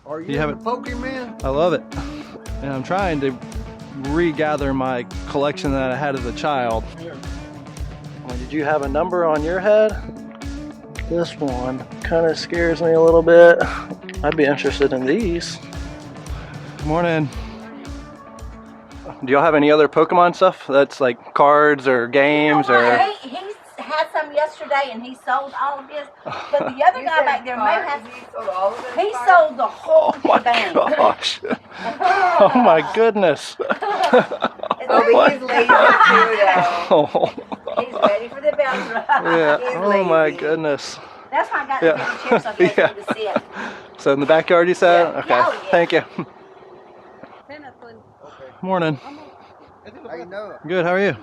Are you have a Pokemon? I love it. And I'm trying to regather my collection that I had as a child. Did you have a number on your head? This one kind of scares me a little bit. I'd be interested in these. Good morning. Do y'all have any other Pokemon stuff that's like cards or games or? He had some yesterday and he sold all of his. But the other guy back there may have. He sold all of his. He sold the whole thing. Oh my gosh! Oh my goodness! Oh, he's lazy too, Oh. He's ready for the bell. Yeah. Oh my goodness. That's why I got the chair so he has to sit. So in the backyard, you said? Yeah. Okay. Oh, yeah. Thank you. Morning. How you doing? Good. How are you?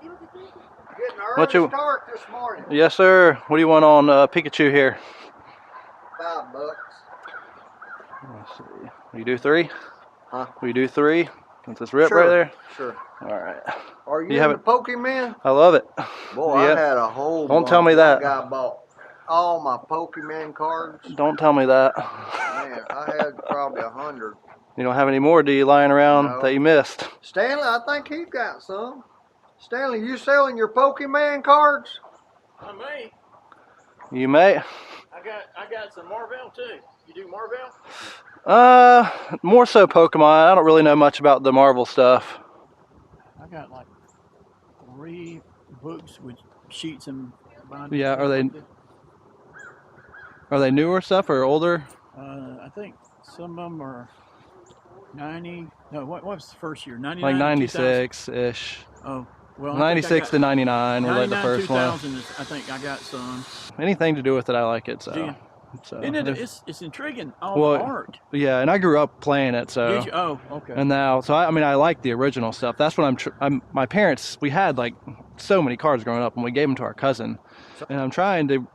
Getting an early start this morning. Yes, sir. What do you want on Pikachu here? $5. Let's see. Will you do 3? Huh? Will you do 3? Since it's ripped Sure. right there? Sure. All right. Are you have a Pokemon? I love it. Boy, I had a whole Don't tell me that. I bought all my Pokemon cards. Don't tell me that. Man, I had probably 100. You don't have any more, do you, lying around that you missed? Stanley, I think he's got some. Stanley, you selling your Pokemon cards? I may. You may. I got some Marvel too. You do Marvel? More so Pokemon. I don't really know much about the Marvel stuff. I got like 3 books with sheets and bindings. Yeah, are they newer stuff or older? I think some of them are 90. No, what was the first year? 99. Like 96-ish. Oh, well. 96 to 99 were like the first 2000 one. is, I think I got some. Anything to do with it, I like it. So. Yeah. So Isn't it, it's intriguing, all the art. Yeah, and I grew up playing it, so. Did you? Oh, okay. And now, so I mean, I like the original stuff. That's what my parents, we had like so many cards growing up, and we gave them to our cousin. And I'm trying to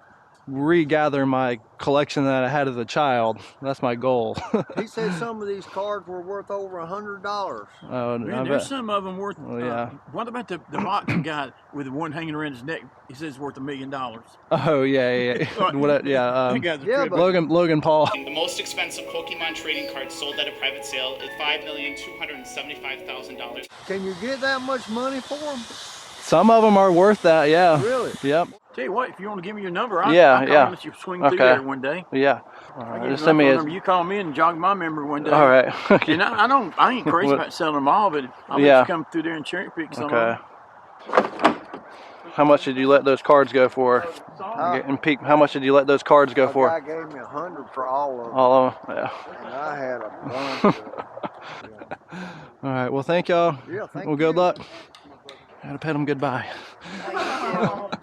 regather my collection that I had as a child. That's my goal. He said some of these cards were worth over $100. Oh, Man, there's some of them worth. Yeah. What about the boxing guy with the one hanging around his neck? He says it's worth $1 million. Oh yeah. Logan Paul. The most expensive Pokemon trading card sold at a private sale is $5,275,000. Can you get that much money for them? Some of them are worth that, yeah. Really? Yep. Tell you what, if you want to give me your number, I'll yeah. let you swing through there one day. Yeah. Right, just send me number. You call me and jog my memory one day. All right. Okay. And I ain't crazy about selling them all, but I'll let you come through there and cherry pick some of them. How much did you let those cards go for? And Pete, how much did you let those cards go for? The guy gave me 100 for all of them. All of them, yeah. And I had a bunch of them. Yeah. All right, well, thank y'all. Yeah, thank you. Good luck. Gotta pet them goodbye. Did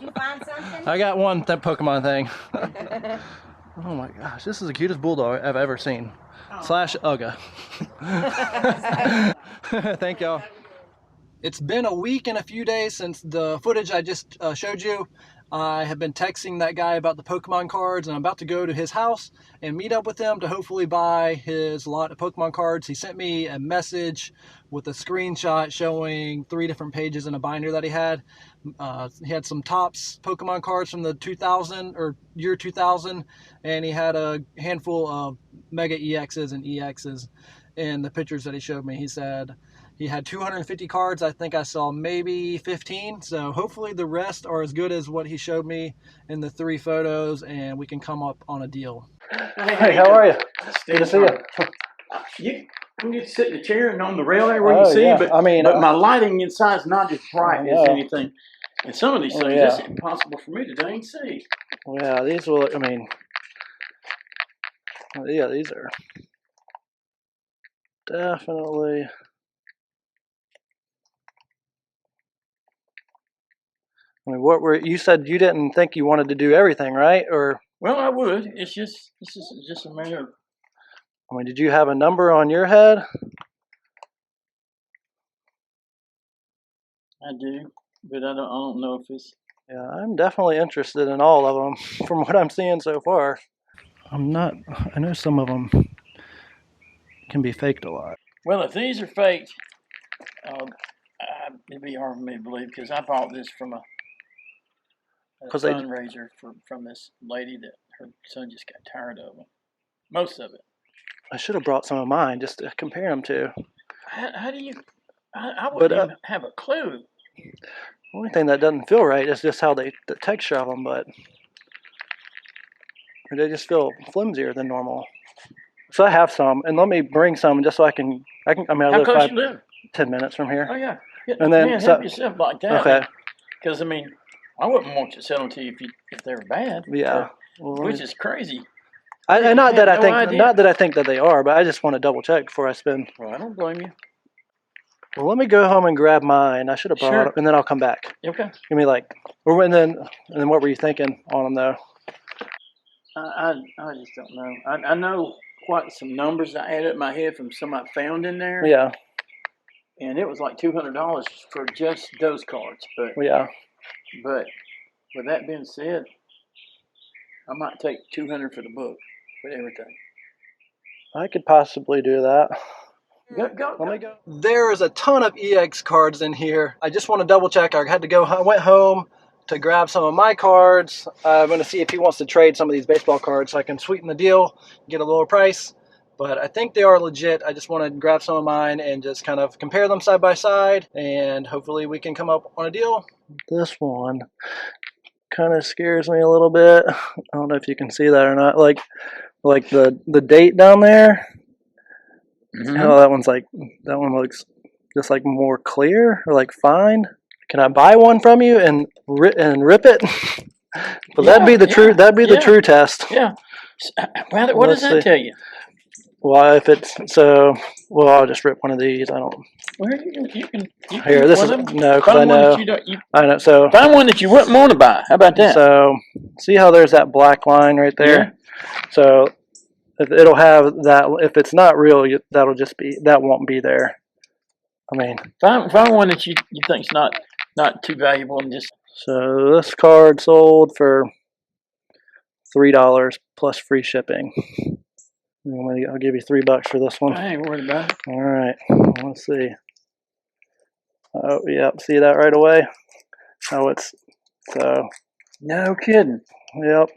you find something? I got that Pokemon thing. Oh my gosh, this is the cutest bulldog I've ever seen. Slash Ugga. Thank y'all. It's been a week and a few days since the footage I just showed you. I have been texting that guy about the Pokemon cards, and I'm about to go to his house and meet up with him to hopefully buy his lot of Pokemon cards. He sent me a message with a screenshot showing 3 different pages in a binder that he had. He had some Topps Pokemon cards from the year 2000, and he had a handful of Mega EXs and EXs in the pictures that he showed me. He said he had 250 cards. I think I saw maybe 15. So hopefully the rest are as good as what he showed me in the 3 photos, and we can come up on a deal. Hey, how are you? Good to see you. You can just sit in the chair and on the rail there where you see, but my lighting inside is not as bright as anything. And some of these things, it's impossible for me to dang see. Yeah, these will, these are definitely. You said you didn't think you wanted to do everything, right? Or well, I would. This is just a matter of. Did you have a number on your head? I do, but I don't know if it's. Yeah, I'm definitely interested in all of them from what I'm seeing so far. I know some of them can be faked a lot. Well, if these are faked, it'd be hard for me to believe because I bought this from a fundraiser from this lady that her son just got tired of them. Most of it. I should have brought some of mine just to compare them to. How do you? I wouldn't even have a clue. The only thing that doesn't feel right is just how the texture of them, but they just feel flimsier than normal. So I have some, and let me bring some just so I can. I mean, I How close you live? 10 minutes from here. Oh yeah. And then man, help yourself like that. Okay. Because I mean, I wouldn't want to sell them to you if they were bad. Yeah. Well, which is crazy. Not that I think that they are, but I just want to double check before I spend. Well, I don't blame you. Well, let me go home and grab mine. I should have brought them, and then I'll come back. Okay. Give me and then what were you thinking on them though? I just don't know. I know quite some numbers I added in my head from some I found in there. Yeah. And it was like $200 for just those cards. But yeah. But with that being said, I might take $200 for the book with everything. I could possibly do that. Let me go. There is a ton of EX cards in here. I just want to double check. I went home to grab some of my cards. I'm going to see if he wants to trade some of these baseball cards so I can sweeten the deal, get a lower price. But I think they are legit. I just want to grab some of mine and just kind of compare them side by side, and hopefully we can come up on a deal. This one kind of scares me a little bit. I don't know if you can see that or not. Like the date down there. Mm-hmm. Oh, that one looks just like more clear or like fine. Can I buy one from you and rip it? But that'd be the true test. Yeah. What does that tell you? Well, I'll just rip one of these. I don't. Well, you can here, this is no, because I know. I know. So find one that you wouldn't want to buy. How about that? So see how there's that black line right there. Yeah. So it'll have that. If it's not real, that won't be there. I mean, find one that you think's not too valuable and just. So this card sold for $3 plus free shipping. I'll give you $3 for this one. I ain't worried about it. All right. Let's see. Oh, yep. See that right away? Oh, so. No kidding. Yep.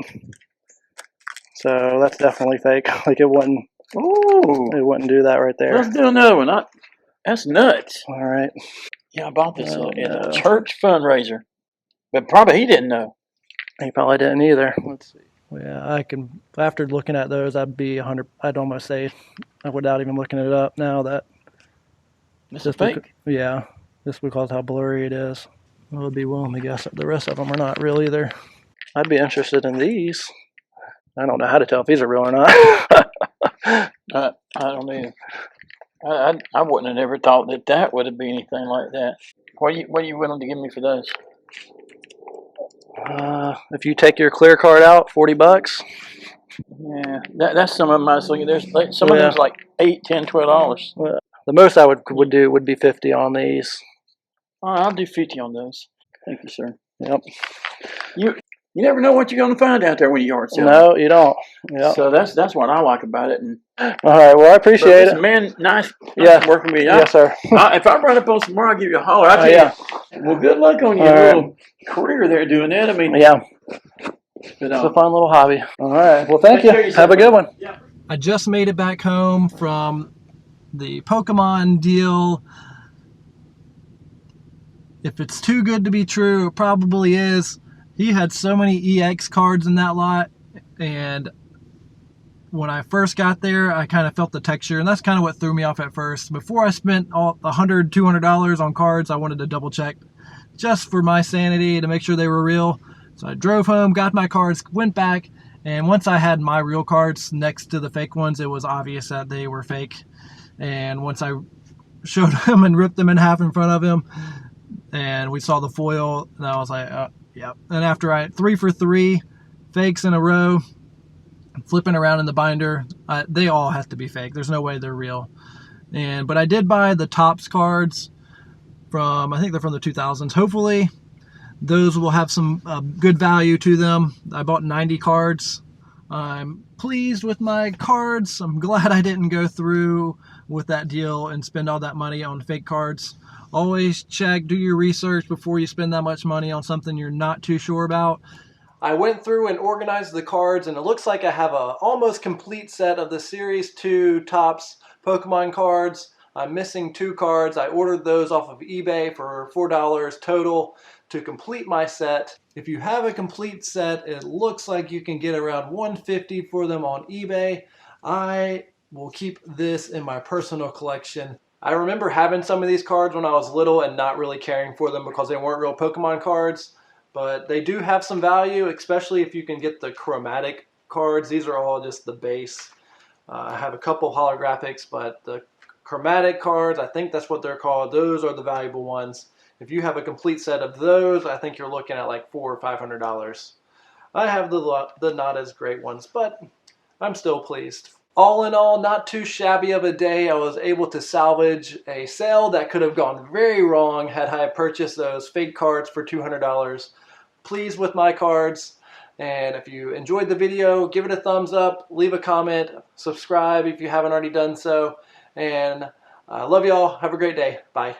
So that's definitely fake. Like it wouldn't. Ooh. It wouldn't do that right there. Let's do another one. That's nuts. All right. Yeah, I bought this at a church fundraiser, but probably he didn't know. He probably didn't either. Let's see. Yeah, I can. After looking at those, I'd be 100. I'd almost say, without even looking it up now, that this is fake. Yeah, just because how blurry it is. I would be willing to guess that the rest of them are not real either. I'd be interested in these. I don't know how to tell if these are real or not. I don't either. I wouldn't have ever thought that would have been anything like that. What are you willing to give me for those? If you take your clear card out, $40. Yeah, that's some of them I was looking. There's some of them's like $8, $10, $12. Well, the most I would do would be $50 on these. I'll do $50 on those. Thank you, sir. Yep. You never know what you're going to find out there when you yard sale. No, you don't. Yep. So that's what I like about it. And all right. Well, I appreciate it. Man, nice working with you. Yes, sir. If I brought up on some more, I'll give you a holler. I'll tell you. Well, good luck on your little career there doing that. I mean, yeah. It's a fun little hobby. All right. Well, thank you. Have a good one. Yeah. I just made it back home from the Pokemon deal. If it's too good to be true, it probably is. He had so many EX cards in that lot, and when I first got there, I kind of felt the texture, and that's kind of what threw me off at first. Before I spent all $100, $200 on cards, I wanted to double check just for my sanity to make sure they were real. So I drove home, got my cards, went back, and once I had my real cards next to the fake ones, it was obvious that they were fake. And once I showed him and ripped them in half in front of him, and we saw the foil, and I was like, yeah. And after I 3 for 3 fakes in a row, flipping around in the binder, they all have to be fake. There's no way they're real. But I did buy the Topps cards from, I think they're from the 2000s. Hopefully those will have some good value to them. I bought 90 cards. I'm pleased with my cards. I'm glad I didn't go through with that deal and spend all that money on fake cards. Always check, do your research before you spend that much money on something you're not too sure about. I went through and organized the cards, and it looks like I have a almost complete set of the Series 2 Topps Pokemon cards. I'm missing 2 cards. I ordered those off of eBay for $4 total to complete my set. If you have a complete set, it looks like you can get around $150 for them on eBay. I will keep this in my personal collection. I remember having some of these cards when I was little and not really caring for them because they weren't real Pokemon cards. But they do have some value, especially if you can get the chromatic cards. These are all just the base. I have a couple holographics, but the chromatic cards, I think that's what they're called. Those are the valuable ones. If you have a complete set of those, I think you're looking at like $400 or $500. I have the not as great ones, but I'm still pleased. All in all, not too shabby of a day. I was able to salvage a sale that could have gone very wrong had I purchased those fake cards for $200. Pleased with my cards. And if you enjoyed the video, give it a thumbs up, leave a comment, subscribe if you haven't already done so. And I love y'all. Have a great day. Bye.